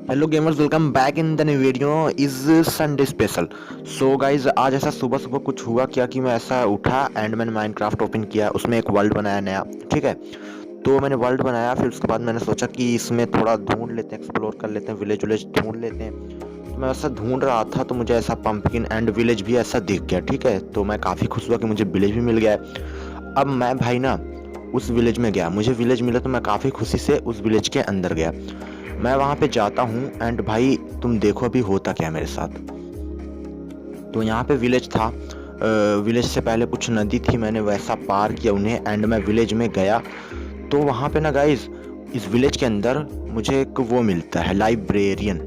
Hello gamers, welcome back in the new video is Sunday special. So guys, आज ऐसा सुबह सुबह कुछ हुआ क्या कि मैं ऐसा उठा एंड मैंने माइनक्राफ्ट ओपन किया, उसमें एक वर्ल्ड बनाया नया। ठीक है, तो मैंने वर्ल्ड बनाया, फिर उसके बाद मैंने सोचा कि इसमें थोड़ा ढूंढ लेते हैं, एक्सप्लोर कर लेते हैं, विलेज विलेज ढूंढ लेते हैं। तो मैं ऐसा ढूंढ रहा था तो मुझे ऐसा पंपकिन एंड विलेज भी ऐसा दिख गया। ठीक है, तो मैं काफ़ी खुश हुआ कि मुझे विलेज भी मिल गया है। अब मैं भाई ना उस विलेज में गया, मुझे विलेज मिला तो मैं काफ़ी खुशी से उस विलेज के अंदर गया। मैं वहाँ पे जाता हूँ एंड भाई तुम देखो अभी होता क्या मेरे साथ। तो यहाँ पे विलेज था, विलेज से पहले कुछ नदी थी, मैंने वैसा पार किया उन्हें एंड मैं विलेज में गया। तो वहाँ पे ना गाइज, इस विलेज के अंदर मुझे एक वो मिलता है, लाइब्रेरियन।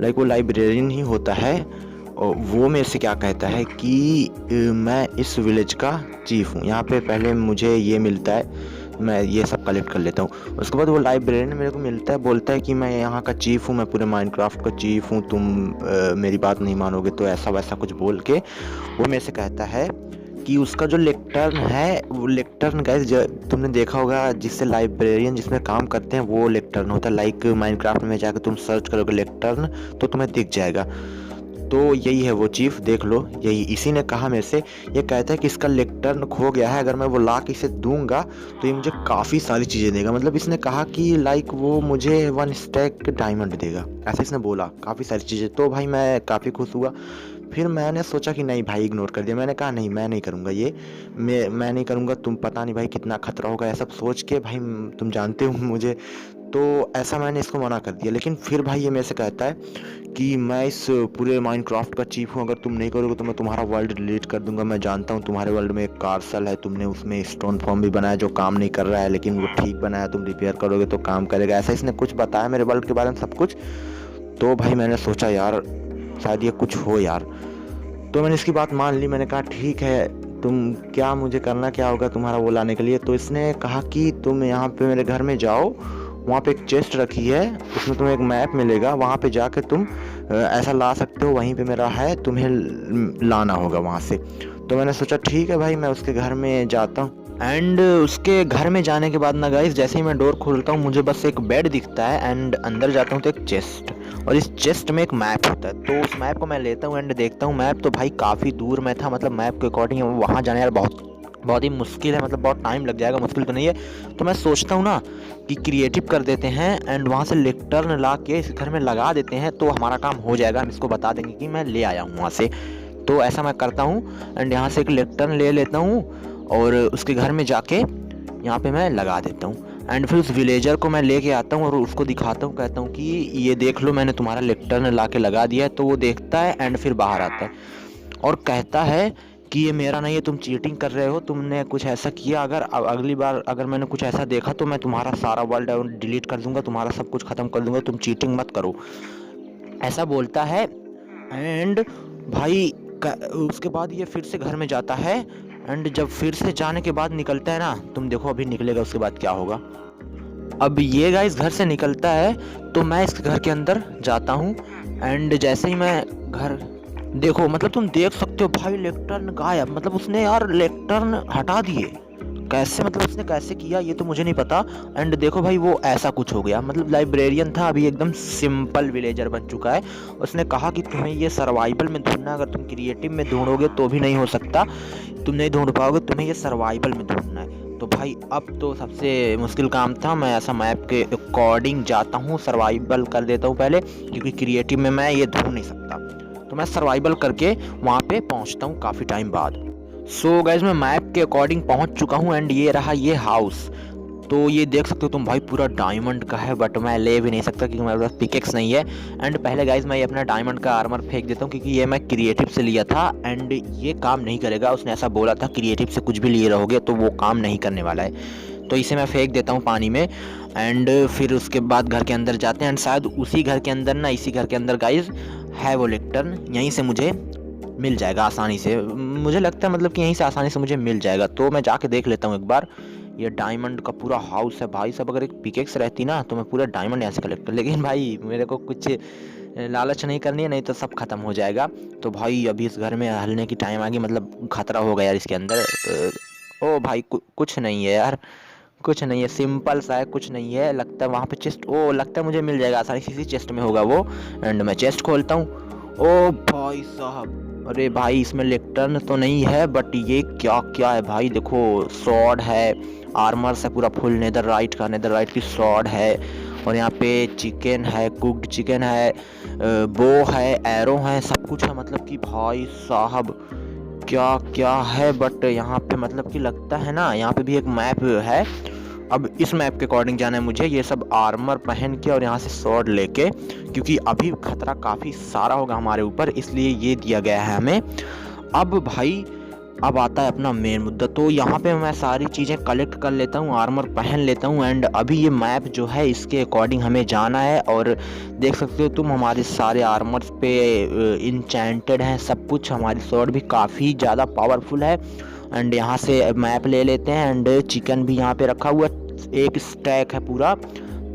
लाइक वो लाइब्रेरियन ही होता है और वो मेरे से क्या कहता है कि मैं इस विलेज का चीफ हूँ। यहाँ पे पहले मुझे ये मिलता है, मैं ये सब कलेक्ट कर लेता हूँ। उसके बाद वो लाइब्रेरियन मेरे को मिलता है, बोलता है कि मैं यहाँ का चीफ हूँ, मैं पूरे माइनक्राफ्ट का चीफ हूँ, तुम मेरी बात नहीं मानोगे तो ऐसा वैसा कुछ बोल के वो मेरे से कहता है कि उसका जो लेक्टर्न है, वो लेक्टर्न गाइस तुमने देखा होगा, जिससे लाइब्रेरियन जिसमें काम करते हैं वो लेक्टर्न होता है। लाइक माइनक्राफ्ट में जाकर तुम सर्च करोगे लेक्टर्न तो तुम्हें दिख जाएगा। तो यही है वो चीफ, देख लो, यही इसी ने कहा मेरे से। ये कहता है कि इसका लेक्टर्न खो गया है, अगर मैं वो ला के इसे दूंगा तो ये मुझे काफ़ी सारी चीज़ें देगा। मतलब इसने कहा कि लाइक वो मुझे 1 स्टैक डायमंड देगा, ऐसे इसने बोला, काफ़ी सारी चीज़ें। तो भाई मैं काफ़ी खुश हुआ। फिर मैंने सोचा कि नहीं भाई, इग्नोर कर दिया। मैंने कहा नहीं, मैं नहीं करूँगा ये, मैं नहीं करूँगा, तुम पता नहीं भाई कितना खतरा होगा, ऐसा सोच के भाई तुम जानते हो मुझे। तो ऐसा मैंने इसको मना कर दिया। लेकिन फिर भाई ये मेरे से कहता है कि मैं इस पूरे माइनक्राफ्ट का चीफ हूँ, अगर तुम नहीं करोगे तो मैं तुम्हारा वर्ल्ड डिलीट कर दूंगा। मैं जानता हूँ तुम्हारे वर्ल्ड में एक कार्सल है, तुमने उसमें स्टोन फॉर्म भी बनाया जो काम नहीं कर रहा है, लेकिन वो ठीक बनाया, तुम रिपेयर करोगे तो काम करेगा। ऐसा इसने कुछ बताया मेरे वर्ल्ड के बारे में सब कुछ। तो भाई मैंने सोचा यार शायद ये कुछ हो यार, तो मैंने इसकी बात मान ली। मैंने कहा ठीक है, तुम क्या, मुझे करना क्या होगा तुम्हारा वो लाने के लिए। तो इसने कहा कि तुम यहाँ पे मेरे घर में जाओ, वहाँ पे एक चेस्ट रखी है, उसमें तुम्हें एक मैप मिलेगा, वहाँ पे जाके तुम ऐसा ला सकते हो, वहीं पे मेरा है, तुम्हें लाना होगा वहाँ से। तो मैंने सोचा ठीक है भाई, मैं उसके घर में जाता हूँ। एंड उसके घर में जाने के बाद ना गाइस, जैसे ही मैं डोर खोलता हूँ मुझे बस एक बेड दिखता है एंड अंदर जाता हूँ तो एक चेस्ट, और इस चेस्ट में एक मैप होता है। तो उस मैप को मैं लेता हूँ एंड देखता हूँ, मैप तो भाई काफ़ी दूर में था, मतलब मैप के अकॉर्डिंग वहाँ जाने यार बहुत बहुत ही मुश्किल है, मतलब बहुत टाइम लग जाएगा, मुश्किल तो नहीं है। तो मैं सोचता हूँ ना कि क्रिएटिव कर देते हैं एंड वहाँ से लेक्टर्न ला के इस घर में लगा देते हैं तो हमारा काम हो जाएगा, हम इसको बता देंगे कि मैं ले आया हूँ वहाँ से। तो ऐसा मैं करता हूँ एंड यहाँ से एक लेक्टर्न ले लेता हूँ और उसके घर में जाके यहाँ पे मैं लगा देता हूँ। एंड फिर उस विलेजर को मैं लेके आता हूँ और उसको दिखाता हूँ, कहता हूँ कि ये देख लो, मैंने तुम्हारा लेक्टर्न ला के लगा दिया है। तो वो देखता है एंड फिर बाहर आता है और कहता है कि ये मेरा नहीं है, तुम चीटिंग कर रहे हो, तुमने कुछ ऐसा किया, अगर अगली बार अगर मैंने कुछ ऐसा देखा तो मैं तुम्हारा सारा वर्ल्ड डिलीट कर दूंगा, तुम्हारा सब कुछ ख़त्म कर दूंगा, तुम चीटिंग मत करो, ऐसा बोलता है। एंड भाई उसके बाद ये फिर से घर में जाता है एंड जब फिर से जाने के बाद निकलता है ना, तुम देखो अभी निकलेगा उसके बाद क्या होगा। अब ये गाइस घर से निकलता है तो मैं इस घर के अंदर जाता हूँ एंड जैसे ही मैं घर, देखो मतलब तुम देख सकते हो भाई लेक्टर्न गायब, मतलब उसने यार लेक्टर्न हटा दिए, कैसे, मतलब उसने कैसे किया ये तो मुझे नहीं पता। एंड देखो भाई वो ऐसा कुछ हो गया, मतलब लाइब्रेरियन था, अभी एकदम सिंपल विलेजर बन चुका है। उसने कहा कि तुम्हें ये सर्वाइवल में ढूंढना, अगर तुम क्रिएटिव में ढूंढोगे तो भी नहीं हो सकता, तुम नहीं ढूंढ पाओगे, तुम्हें ये सर्वाइवल में ढूंढना है। तो भाई अब तो सबसे मुश्किल काम था, मैं ऐसा मैप के अकॉर्डिंग जाता हूँ, सर्वाइवल कर देता हूँ पहले, क्योंकि क्रिएटिव में मैं ये ढूंढ नहीं सकता। तो मैं सर्वाइवल करके वहाँ पे पहुँचता हूँ काफ़ी टाइम बाद। सो गाइज मैं मैप के अकॉर्डिंग पहुंच चुका हूं एंड ये रहा ये हाउस। तो ये देख सकते हो तुम भाई पूरा डायमंड का है, बट मैं ले भी नहीं सकता क्योंकि मेरे पास पिकेक्स नहीं है। एंड पहले गाइज मैं ये अपना डायमंड का आर्मर फेंक देता हूँ क्योंकि ये मैं क्रिएटिव से लिया था एंड ये काम नहीं करेगा, उसने ऐसा बोला था क्रिएटिव से कुछ भी लिए रहोगे तो वो काम नहीं करने वाला है। तो इसे मैं फेंक देता हूँ पानी में एंड फिर उसके बाद घर के अंदर जाते हैं एंड शायद उसी घर के अंदर ना, इसी घर के अंदर गाइज है वो लेक्टर्न, यहीं से मुझे मिल जाएगा आसानी से, मुझे लगता है मतलब कि यहीं से आसानी से मुझे मिल जाएगा। तो मैं जाके देख लेता हूँ एक बार। ये डायमंड का पूरा हाउस है भाई सब, अगर एक पिकेक्स रहती ना तो मैं पूरा डायमंड यहाँ से कलेक्ट कर, लेकिन भाई मेरे को कुछ लालच नहीं करनी है, नहीं तो सब खत्म हो जाएगा। तो भाई अभी इस घर में हलने की टाइम आ गई, मतलब खतरा हो गया यार इसके अंदर। ओ भाई कुछ नहीं है यार, कुछ नहीं है, सिंपल सा है, कुछ नहीं है। लगता है वहाँ पे चेस्ट, ओ लगता है मुझे मिल जाएगा आसानी से, इसी चेस्ट में होगा वो। एंड मैं चेस्ट खोलता हूँ। ओ भाई साहब, अरे भाई इसमें लेक्टर्न तो नहीं है, बट ये क्या क्या है भाई, देखो स्वॉर्ड है, आर्मर से पूरा फुल नेदरराइट का, नेदरराइट की स्वॉर्ड है, और यहाँ पे चिकन है, कुक्ड चिकन है, बो है, एरो है, सब कुछ है। मतलब कि भाई साहब क्या क्या है। बट यहाँ पे मतलब कि लगता है ना यहाँ पे भी एक मैप है। अब इस मैप के अकॉर्डिंग जाना है मुझे, ये सब आर्मर पहन के और यहाँ से स्वॉर्ड लेके, क्योंकि अभी खतरा काफ़ी सारा होगा हमारे ऊपर, इसलिए ये दिया गया है हमें। अब भाई अब आता है अपना मेन मुद्दा। तो यहाँ पे मैं सारी चीज़ें कलेक्ट कर लेता हूँ, आर्मर पहन लेता हूँ, एंड अभी ये मैप जो है इसके अकॉर्डिंग हमें जाना है। और देख सकते हो तुम हमारे सारे आर्मर्स पे इंचेंटेड हैं, सब कुछ। हमारी स्वॉर्ड भी काफ़ी ज़्यादा पावरफुल है। एंड यहाँ से मैप ले लेते हैं, एंड चिकन भी यहाँ पे रखा हुआ, एक स्टैक है पूरा।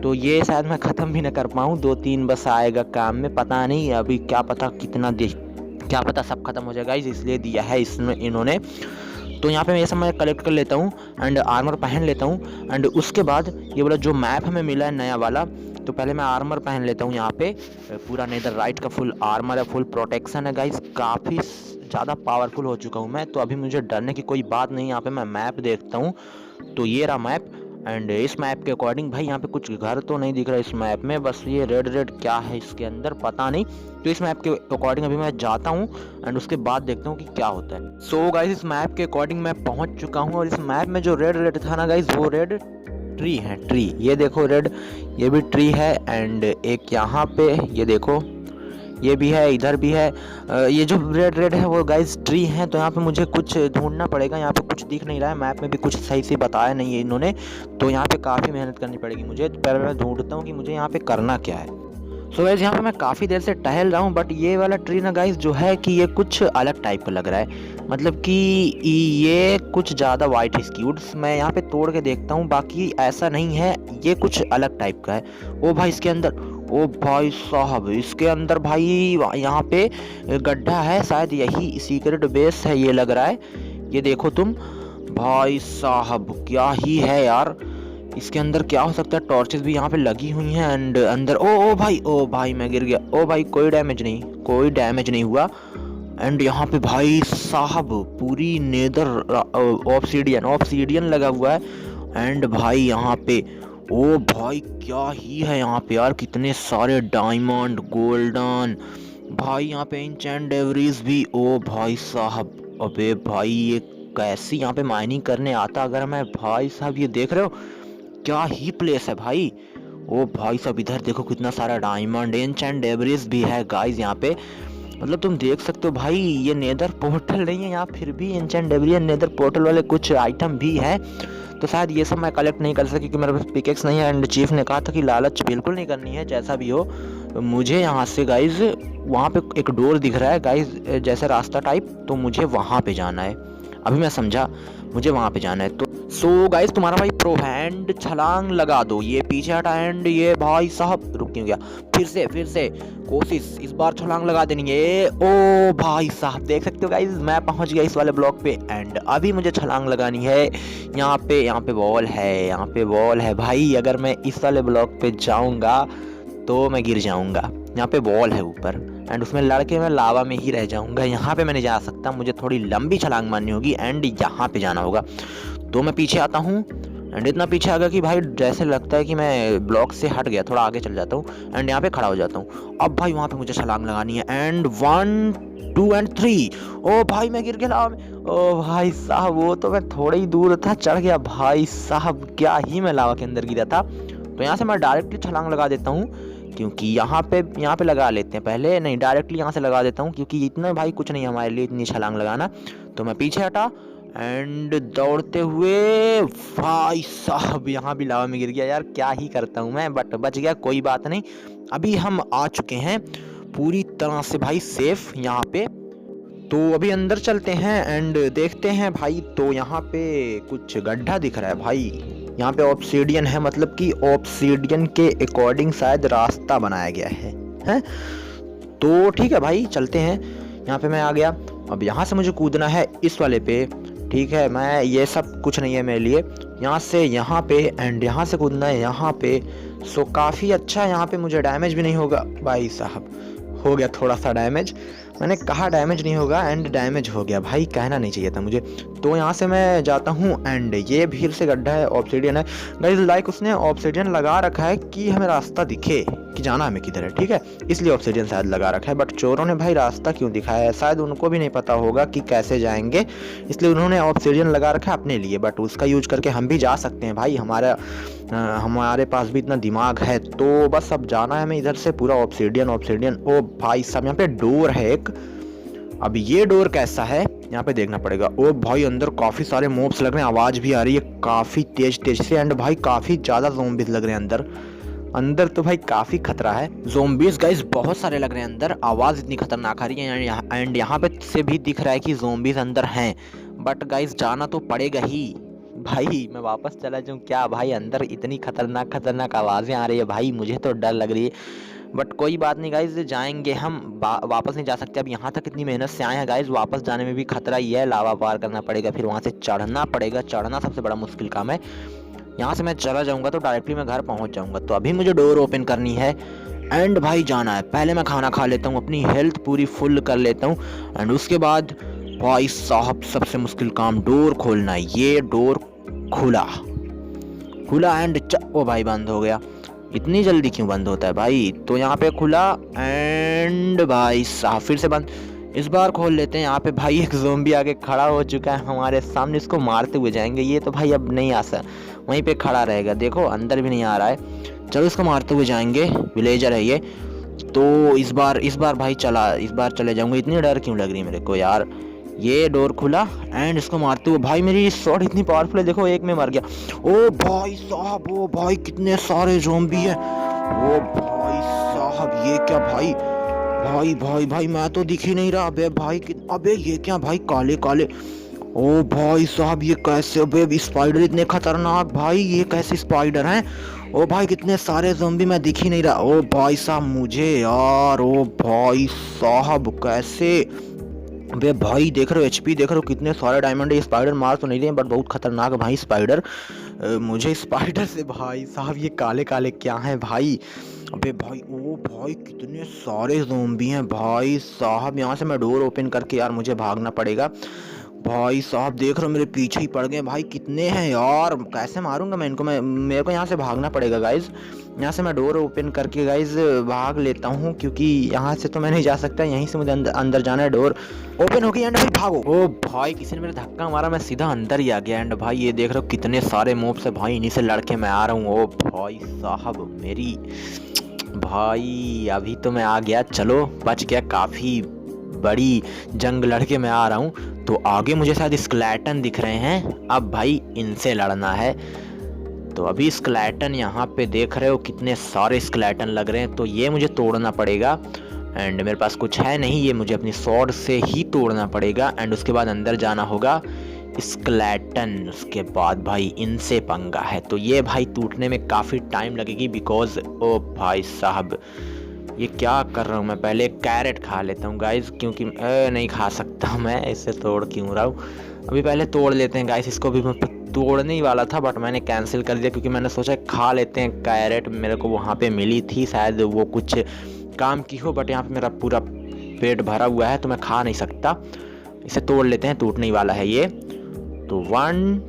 तो ये शायद मैं ख़त्म भी ना कर पाऊँ, 2-3 बस आएगा काम में, पता नहीं अभी, क्या पता कितना दे, क्या पता सब खत्म हो जाएगा, इसलिए दिया है इसमें इन्होंने। तो यहाँ पे ये सब मैं कलेक्ट कर लेता हूँ एंड आर्मर पहन लेता हूँ। एंड उसके बाद ये वाला जो मैप हमें मिला है नया वाला, तो पहले मैं आर्मर पहन लेता हूँ। यहाँ पे पूरा नेदरराइट का फुल आर्मर है, फुल प्रोटेक्शन है गाइस, काफ़ी ज़्यादा पावरफुल हो चुका हूँ मैं। तो अभी मुझे डरने की कोई बात नहीं। यहाँ पे मैं मैप देखता हूँ, तो ये रहा मैप। एंड इस मैप के अकॉर्डिंग भाई यहाँ पे कुछ घर तो नहीं दिख रहा इस मैप में, बस ये रेड रेड क्या है इसके अंदर पता नहीं। तो इस मैप के अकॉर्डिंग अभी मैं जाता हूँ एंड उसके बाद देखता हूँ कि क्या होता है। सो गाइस इस मैप के अकॉर्डिंग मैं पहुँच चुका हूँ, और इस मैप में जो रेड रेड था ना गाइस, वो रेड ट्री है, ट्री। ये देखो रेड, ये भी ट्री है। एंड एक यहाँ पे ये देखो, ये भी है, इधर भी है। ये जो रेड रेड है वो गाइस ट्री है। तो यहाँ पे मुझे कुछ ढूंढना पड़ेगा, यहाँ पे कुछ दिख नहीं रहा है, मैप में भी कुछ सही से बताया नहीं है इन्होंने। तो यहाँ पे काफ़ी मेहनत करनी पड़ेगी मुझे। पहले मैं ढूंढता हूँ कि मुझे यहाँ पे करना क्या है। सो गाइस यहाँ पे मैं काफ़ी देर से टहल रहा हूँ, बट ये वाला ट्री ना गाइस जो है कि ये कुछ अलग टाइप का लग रहा है। मतलब कि ये कुछ ज़्यादा वाइट है इसकी वुड्स। मैं यहाँ पे तोड़ के देखता हूँ, बाकी ऐसा नहीं है, ये कुछ अलग टाइप का है। ओ भाई इसके अंदर, ओ भाई साहब इसके अंदर भाई यहाँ पे गड्ढा है, शायद यही सीक्रेट बेस है ये लग रहा है। ये देखो तुम भाई साहब, क्या ही है यार, इसके अंदर क्या हो सकता है। टॉर्चेस भी यहाँ पे लगी हुई हैं एंड अंदर ओ भाई मैं गिर गया। ओ भाई कोई डैमेज नहीं, कोई डैमेज नहीं हुआ। एंड यहाँ पे भाई साहब पूरी नेदर ऑब्सीडियन लगा हुआ है। एंड भाई यहाँ पे ओ भाई क्या ही है यहाँ पे यार, कितने सारे डायमंड, गोल्डन, भाई यहाँ पे एन्चेंट डेवरीज भी। ओ भाई साहब, अबे भाई ये कैसी यहाँ पे माइनिंग करने आता अगर मैं, भाई साहब ये देख रहे हो क्या ही प्लेस है भाई। ओ भाई साहब इधर देखो कितना सारा डायमंड, एन्चेंट डेवरीज भी है गाइस यहाँ पे। मतलब तुम देख सकते हो भाई, ये नेदर पोर्टल नहीं है यहाँ, फिर भी एन्चेंट डेवरी नेदर पोर्टल वाले कुछ आइटम भी है। तो शायद ये सब मैं कलेक्ट नहीं कर सकी क्योंकि मेरे पास पिकेक्स नहीं है। एंड चीफ ने कहा था कि लालच बिल्कुल नहीं करनी है, जैसा भी हो। मुझे यहाँ से गाइज वहाँ पे एक डोर दिख रहा है गाइज, जैसे रास्ता टाइप, तो मुझे वहाँ पे जाना है। अभी मैं समझा, मुझे वहाँ पे जाना है। तो सो गाइज तुम्हारा भाई प्रो हैंड छलांग लगा दो, ये पीछे हटा। एंड ये भाई साहब रुक क्यों गया, फिर से कोशिश, इस बार छलांग लगा देनी है। ओ भाई साहब देख सकते हो गाइज मैं पहुंच गया इस वाले ब्लॉक पे। एंड अभी मुझे छलांग लगानी है। यहाँ पे वॉल है, यहाँ पे वॉल है भाई। अगर मैं इस वाले ब्लॉक पे जाऊंगा तो मैं गिर जाऊंगा। यहाँ पे वॉल है ऊपर, एंड उसमें लड़के मैं लावा में ही रह जाऊंगा। यहाँ पे मैं नहीं जा सकता, मुझे थोड़ी लंबी छलांग मारनी होगी एंड यहाँ पे जाना होगा। तो मैं पीछे आता हूँ एंड इतना पीछे आ गया कि भाई जैसे लगता है कि मैं ब्लॉक से हट गया, थोड़ा आगे चल जाता हूँ एंड यहाँ पे खड़ा हो जाता हूँ। अब भाई वहाँ पे मुझे छलांग लगानी है। And 1 2 and 3। ओ भाई मैं गिर गया लावा में। ओ भाई साहब वो तो मैं थोड़ा ही दूर था, चढ़ गया भाई साहब, क्या ही मैं लावा के अंदर गिरा था। तो यहाँ से मैं डायरेक्टली छलांग लगा देता हूँ, क्योंकि यहाँ पे लगा लेते हैं पहले, नहीं डायरेक्टली यहाँ से लगा देता हूँ क्योंकि इतना भाई कुछ नहीं हमारे लिए इतनी छलांग लगाना। तो मैं पीछे हटा एंड दौड़ते हुए भाई साहब यहाँ भी लावा में गिर गया। यार क्या ही करता हूँ मैं, बट बच गया, कोई बात नहीं। अभी हम आ चुके हैं पूरी तरह से भाई सेफ यहाँ पे। तो अभी अंदर चलते हैं एंड देखते हैं भाई। तो यहाँ पे कुछ गड्ढा दिख रहा है भाई, यहाँ पे ऑब्सीडियन है, मतलब कि ऑब्सीडियन के अकॉर्डिंग शायद रास्ता बनाया गया है? तो ठीक है भाई चलते हैं। यहाँ पे मैं आ गया, अब यहाँ से मुझे कूदना है इस वाले पे। ठीक है, मैं ये सब कुछ नहीं है मेरे लिए, यहाँ से यहाँ पे एंड यहाँ से कूदना है यहाँ पे। सो काफ़ी अच्छा, यहाँ पे मुझे डैमेज भी नहीं होगा भाई साहब। हो गया थोड़ा सा डैमेज, मैंने कहा डैमेज नहीं होगा एंड डैमेज हो गया भाई, कहना नहीं चाहिए था मुझे। तो यहाँ से मैं जाता हूँ एंड ये भीड़ से गड्ढा है, ऑब्सिडियन है गाइस। लाइक उसने ऑब्सिडियन लगा रखा है कि हमें रास्ता दिखे कि जाना हमें किधर है, ठीक है, इसलिए ऑब्सिडियन शायद लगा रखा है। बट चोरों ने भाई रास्ता क्यों दिखाया है, शायद उनको भी नहीं पता होगा कि कैसे जाएंगे, इसलिए उन्होंने ऑब्सिडियन लगा रखा है अपने लिए। बट उसका यूज करके हम भी जा सकते हैं भाई, हमारे पास भी इतना दिमाग है। तो बस अब जाना है हमें इधर से पूरा ऑब्सिडियन ऑब्सिडियन। ओ भाई साहब यहाँ पे डोर है एक, अब ये डोर कैसा है यहाँ पे देखना पड़ेगा। ओ भाई अंदर काफी सारे मॉब्स लग रहे हैं, आवाज भी आ रही है काफी तेज तेज से एंड भाई काफी ज्यादा ज़ॉम्बीज लग रहे हैं अंदर तो भाई काफी खतरा है। ज़ॉम्बीज गाइस बहुत सारे लग रहे हैं अंदर, आवाज इतनी खतरनाक आ रही है एंड यहाँ पे से भी दिख रहा है कि ज़ॉम्बीज अंदर हैं। बट गाइस जाना तो पड़ेगा ही भाई, मैं वापस चला जाऊँ क्या भाई, अंदर इतनी खतरनाक आवाज़ें आ रही है भाई, मुझे तो डर लग रही है। बट कोई बात नहीं गाइज, जाएंगे हम, वापस नहीं जा सकते। अब यहाँ तक इतनी मेहनत से आए हैं गाइज, वापस जाने में भी खतरा ही है, लावा पार करना पड़ेगा, फिर वहाँ से चढ़ना पड़ेगा, चढ़ना सबसे बड़ा मुश्किल काम है। यहाँ से मैं चला जाऊँगा तो डायरेक्टली मैं घर पहुँच जाऊँगा। तो अभी मुझे डोर ओपन करनी है एंड भाई जाना है। पहले मैं खाना खा लेता हूँ, अपनी हेल्थ पूरी फुल कर लेता हूँ एंड उसके बाद भाई साहब सबसे मुश्किल काम डोर खोलना है। ये डोर खुला एंड ओ भाई बंद हो गया, इतनी जल्दी क्यों बंद होता है भाई। तो यहाँ पे खुला एंड भाई साहब फिर से बंद, इस बार खोल लेते हैं। यहाँ पे भाई एक ज़ॉम्बी आके खड़ा हो चुका है हमारे सामने, इसको मारते हुए जाएंगे। ये तो भाई अब नहीं आ सकता, वहीं पे खड़ा रहेगा, देखो अंदर भी नहीं आ रहा है। चलो इसको मारते हुए जाएंगे, विलेजर है ये। तो इस बार भाई इस बार चले जाऊँगा। इतनी डर क्यों लग रही है मेरे को यार। ये डोर खुला एंड इसको मारते हुए भाई, मेरी शॉट इतनी पावरफुल है, देखो एक में मर गया। ओ भाई साहब, ओ भाई कितने सारे ज़ॉम्बी हैं। ओ भाई साहब ये क्या भाई, भाई मैं तो दिख ही नहीं रहा। अबे भाई अबे ये क्या भाई, काले काले। ओ भाई साहब ये कैसे, अबे स्पाइडर इतने खतरनाक भाई, ये कैसे स्पाइडर हैं। ओ भाई कितने सारे ज़ॉम्बी, मैं दिख ही नहीं रहा। ओ भाई साहब मुझे यार, ओ भाई साहब कैसे। अबे भाई देख रहे हो एचपी, देख रहे हो कितने सारे डायमंड है। स्पाइडर मार तो नहीं रहे बट बहुत खतरनाक है भाई स्पाइडर। मुझे स्पाइडर से भाई साहब ये काले काले क्या हैं भाई। अबे भाई ओ भाई कितने सारे ज़ॉम्बी हैं भाई साहब। यहाँ से मैं डोर ओपन करके यार मुझे भागना पड़ेगा। भाई साहब देख रहे हो मेरे पीछे ही पड़ गए भाई, कितने हैं यार, कैसे मारूंगा मैं इनको। मेरे को यहाँ से भागना पड़ेगा गाइज। यहाँ से मैं डोर ओपन करके गाइज भाग लेता हूँ, क्योंकि यहाँ से तो मैं नहीं जा सकता, यहीं से मुझे अंदर जाना है। डोर ओपन हो गई एंड भाई भागो। ओ भाई किसी ने मेरे धक्का मारा, मैं सीधा अंदर ही आ गया। एंड भाई ये देख रहे हो कितने सारे मॉब्स है भाई, इन्हीं से लड़के मैं आ रहा हूँ। ओ भाई साहब मेरी भाई अभी तो मैं आ गया, चलो बच गया, काफ़ी बड़ी जंग लड़के मैं आ रहा हूँ। तो आगे मुझे शायद स्केलेटन दिख रहे हैं, अब भाई इनसे लड़ना है। तो अभी स्केलेटन यहाँ पे देख रहे हो कितने सारे स्केलेटन लग रहे हैं, तो ये मुझे तोड़ना पड़ेगा। एंड मेरे पास कुछ है नहीं, ये मुझे अपनी स्वॉर्ड से ही तोड़ना पड़ेगा। एंड उसके बाद अंदर जाना होगा स्केलेटन, उसके बाद भाई इनसे पंगा है। तो ये भाई टूटने में काफ़ी टाइम लगेगी बिकॉज ओ भाई साहब ये क्या कर रहा हूँ मैं, पहले कैरेट खा लेता हूँ गाइज, क्योंकि नहीं खा सकता मैं, इससे तोड़ क्यों रहा हूँ। अभी पहले तोड़ लेते हैं गाइज, इसको भी मैं तोड़ने ही वाला था बट मैंने कैंसिल कर दिया, क्योंकि मैंने सोचा खा लेते हैं। कैरेट मेरे को वहाँ पे मिली थी, शायद वो कुछ काम की हो, बट यहाँ पे मेरा पूरा पेट भरा हुआ है तो मैं खा नहीं सकता। इसे तोड़ लेते हैं, टूटने ही वाला है ये। तो 1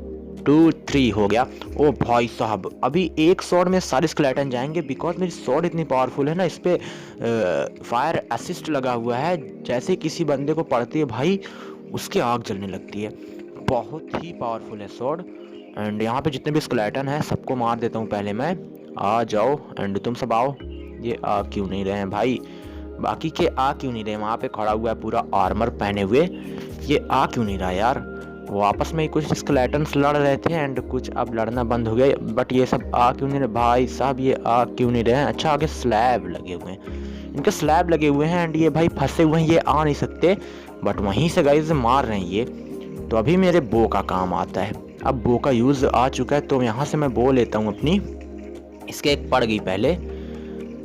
2 3 हो गया। ओ भाई साहब अभी एक शॉट में सारे स्केलेटन जाएंगे, बिकॉज मेरी शॉट इतनी पावरफुल है ना, इस पर फायर असिस्ट लगा हुआ है। जैसे किसी बंदे को पड़ती है भाई उसकी आग जलने लगती है, बहुत ही पावरफुल है शॉट। एंड यहाँ पे जितने भी स्केलेटन हैं सबको मार देता हूँ पहले मैं। आ जाओ एंड तुम सब आओ। ये आ क्यों नहीं रहे हैं भाई, बाकी के आ क्यों नहीं रहे, वहाँ पे खड़ा हुआ है पूरा आर्मर पहने हुए, ये आ क्यों नहीं रहा यार। वो आपस में कुछ स्केलेटन्स लड़ रहे थे एंड कुछ अब लड़ना बंद हो गया, बट ये सब आ क्यों नहीं रहे भाई साहब, ये आ क्यों नहीं रहे हैं। अच्छा आगे स्लैब लगे हुए हैं, इनके स्लैब लगे हुए हैं एंड ये भाई फंसे हुए हैं, ये आ नहीं सकते, बट वहीं से गाइस मार रहे हैं ये। तो अभी मेरे बो का काम आता है, अब बो का यूज़ आ चुका है, तो यहाँ से मैं बो लेता हूँ अपनी। इसके एक पड़ गई पहले,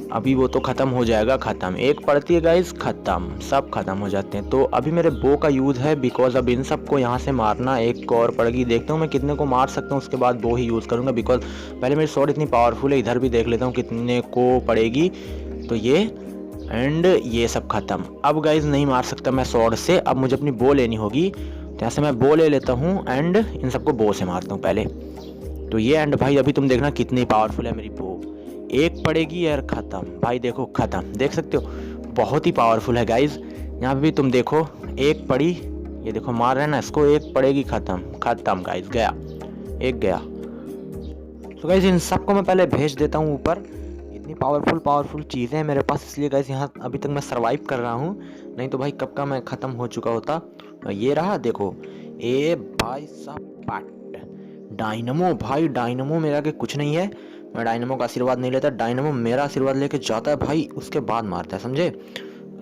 अभी वो तो ख़त्म हो जाएगा, ख़त्म एक पड़ती है गाइस, ख़त्म, सब ख़त्म हो जाते हैं। तो अभी मेरे बो का यूज़ है बिकॉज अब इन सबको यहाँ से मारना, एक को और पड़ेगी, देखता हूँ मैं कितने को मार सकता हूँ, उसके बाद बो ही यूज़ करूँगा बिकॉज पहले मेरी शॉट इतनी पावरफुल है। इधर भी देख लेता हूँ कितने को पड़ेगी, तो ये एंड ये सब ख़त्म। अब गाइस नहीं मार सकता मैं शॉट से, अब मुझे अपनी बो लेनी होगी, तो यहाँ से मैं बो ले लेता हूँ एंड इन सबको बो से मारता हूँ पहले। तो ये एंड भाई अभी तुम देखना कितनी पावरफुल है मेरी बो, एक पड़ेगी यार, ख़त्म भाई, देखो ख़त्म, देख सकते हो बहुत ही पावरफुल है गाइज। यहाँ पे भी तुम देखो एक पड़ी, ये देखो मार रहे हैं ना इसको, एक पड़ेगी, ख़त्म ख़त्म गाइज, गया एक गया। तो गाइज इन सबको मैं पहले भेज देता हूँ ऊपर, इतनी पावरफुल चीज़ें हैं मेरे पास, इसलिए गाइज यहाँ अभी तक मैं सर्वाइव कर रहा हूँ, नहीं तो भाई कब का मैं ख़त्म हो चुका होता। ये रहा देखो, ए भाई साहब पाट डायनमो, भाई डायनमो मेरा के कुछ नहीं है, मैं डायनमो का आशीर्वाद नहीं लेता, डायनमो मेरा आशीर्वाद लेके जाता है भाई, उसके बाद मारता है, समझे।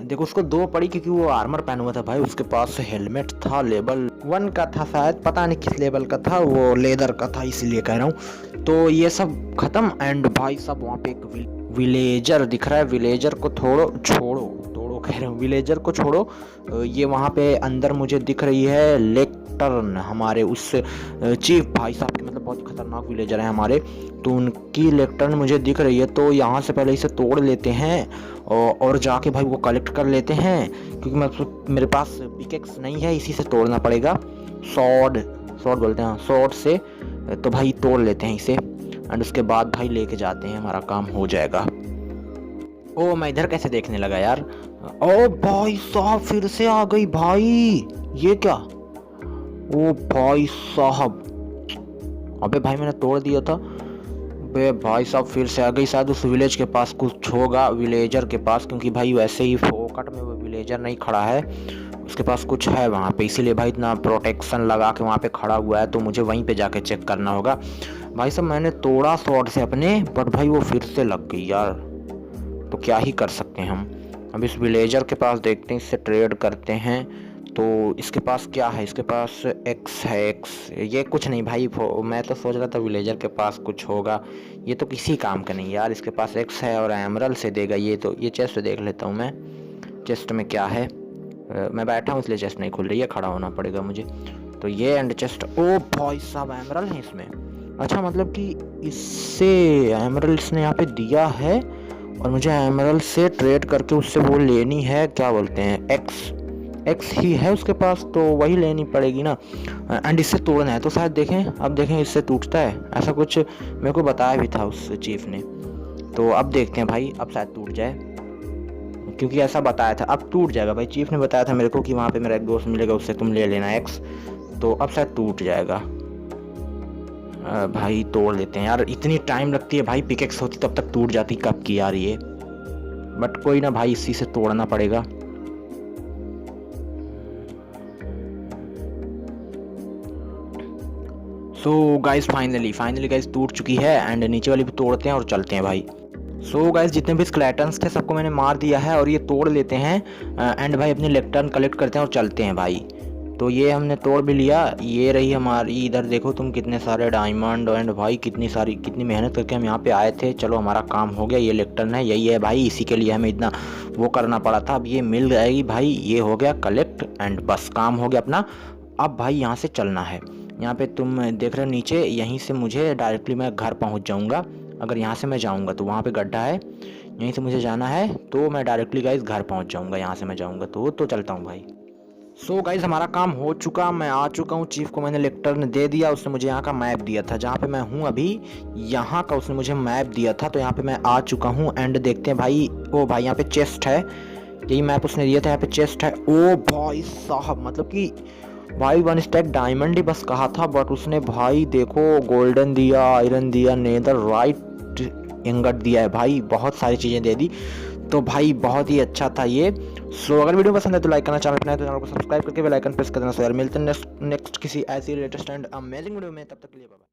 देखो उसको 2 पड़ी क्योंकि वो आर्मर पहना हुआ था भाई, उसके पास हेलमेट था, लेवल 1 का था शायद, पता नहीं किस लेवल का था, वो लेदर का था, इसलिए कह रहा हूँ। तो ये सब खत्म एंड भाई सब वहाँ पे एक विलेजर दिख रहा है, विलेजर को छोड़ो कह रहा हूँ, विलेजर को छोड़ो। ये वहाँ पे अंदर मुझे दिख रही है लेक्टर्न, हमारे उस चीफ भाई साहब की, मतलब बहुत खतरनाक विलेजर है हमारे, तो उनकी लेक्टर्न मुझे दिख रही है। तो यहाँ से पहले इसे तोड़ लेते हैं और जाके भाई वो कलेक्ट कर लेते हैं, क्योंकि मेरे पास पिकेक्स नहीं है, इसी से तोड़ना पड़ेगा, सॉर्ड बोलते हैं सॉर्ड से। तो भाई तोड़ लेते हैं इसे एंड उसके बाद भाई लेके जाते हैं, हमारा काम हो जाएगा। ओ मैं इधर कैसे देखने लगा यार, ओ भाई साहब फिर से आ गई भाई, ये क्या, ओ भाई साहब, अबे भाई मैंने तोड़ दिया था, बे भाई साहब फिर से आ गई, शायद उस विलेज के पास कुछ होगा, विलेजर के पास, क्योंकि भाई वैसे ही फोकट में वो विलेजर नहीं खड़ा है, उसके पास कुछ है वहाँ पे, इसीलिए भाई इतना प्रोटेक्शन लगा के वहाँ पे खड़ा हुआ है, तो मुझे वहीं पे जाके चेक करना होगा। भाई साहब मैंने तोड़ा शॉट से अपने, बट भाई वो फिर से लग गई यार, तो क्या ही कर सकते हैं हम। अब इस विलेजर के पास देखते हैं, इससे ट्रेड करते हैं। तो इसके पास क्या है, इसके पास एक्स है, एक्स, ये कुछ नहीं भाई, मैं तो सोच रहा था विलेजर के पास कुछ होगा, ये तो किसी काम का नहीं यार, इसके पास एक्स है और एमरल्ड से देगा ये। तो ये चेस्ट देख लेता हूँ मैं, चेस्ट में क्या है, मैं बैठा हूँ इसलिए चेस्ट नहीं खुल रही है, खड़ा होना पड़ेगा मुझे। तो ये एंड चेस्ट, ओ भाई साहब एमरल्ड है इसमें, अच्छा मतलब कि इससे एमरल्ड इसने यहाँ पे दिया है और मुझे एमरल्ड से ट्रेड करके उससे वो लेनी है, क्या बोलते हैं, एक्स ही है उसके पास, तो वही लेनी पड़ेगी ना, एंड इससे तोड़ना है। तो शायद देखें, अब देखें इससे टूटता है, ऐसा कुछ मेरे को बताया भी था उस चीफ ने, तो अब देखते हैं भाई, अब शायद टूट जाए, क्योंकि ऐसा बताया था, अब टूट जाएगा भाई, चीफ ने बताया था मेरे को कि वहाँ पे मेरा एक दोस्त मिलेगा, उससे तुम ले लेना एक्स, तो अब शायद टूट जाएगा। भाई तोड़ लेते हैं यार, इतनी टाइम लगती है भाई, पिकेक्स होती तब तक टूट जाती कब की यार ये, बट कोई ना भाई, इसी से तोड़ना पड़ेगा। सो गाइस फाइनली गाइस टूट चुकी है एंड नीचे वाली भी तोड़ते हैं और चलते हैं भाई। सो गाइस जितने भी स्केलेटन्स थे सबको मैंने मार दिया है और ये तोड़ लेते हैं एंड भाई अपनी लेक्टर्न कलेक्ट करते हैं और चलते हैं भाई। तो ये हमने तोड़ भी लिया, ये रही हमारी, इधर देखो तुम कितने सारे डायमंड एंड भाई कितनी मेहनत करके हम यहाँ पे आए थे। चलो हमारा काम हो गया, ये लेक्टर्न है, यही है भाई, इसी के लिए हमें इतना वो करना पड़ा था। अब ये मिल जाएगी भाई, ये हो गया कलेक्ट एंड बस काम हो गया अपना। अब भाई यहाँ से चलना है, यहाँ पे तुम देख रहे हो नीचे, यहीं से मुझे डायरेक्टली मैं घर पहुँच जाऊँगा। अगर यहाँ से मैं जाऊँगा तो वहाँ पे गड्ढा है, यहीं से मुझे जाना है, तो मैं डायरेक्टली गाइस घर पहुँच जाऊँगा, यहाँ से मैं जाऊँगा तो चलता हूँ भाई। सो गाइस हमारा काम हो चुका, मैं आ चुका हूँ, चीफ को मैंने लेक्टर्न दे दिया, उसने मुझे यहाँ का मैप दिया था, जहाँ पे मैं हूँ अभी यहाँ का उसने मुझे मैप दिया था, तो यहाँ पे मैं आ चुका हूँ एंड देखते हैं भाई। ओ भाई यहाँ पे चेस्ट है, यही मैप उसने दिया था, यहाँ पे चेस्ट है। ओ भाई साहब मतलब कि भाई 1 स्टैक डायमंड ही बस कहा था, बट उसने भाई देखो गोल्डन दिया, आयरन दिया, नेदर राइट इंगट दिया है भाई, बहुत सारी चीज़ें दे दी, तो भाई बहुत ही अच्छा था ये। सो अगर वीडियो पसंद है तो लाइक करना, चैनल पर नए तो चैनल को सब्सक्राइब करके बेल आइकन प्रेस कर देना। सो यार मिलते हैं नेक्स्ट किसी ऐसी लेटेस्ट एंड अमेजिंग वीडियो में, तब तक के लिए बाय।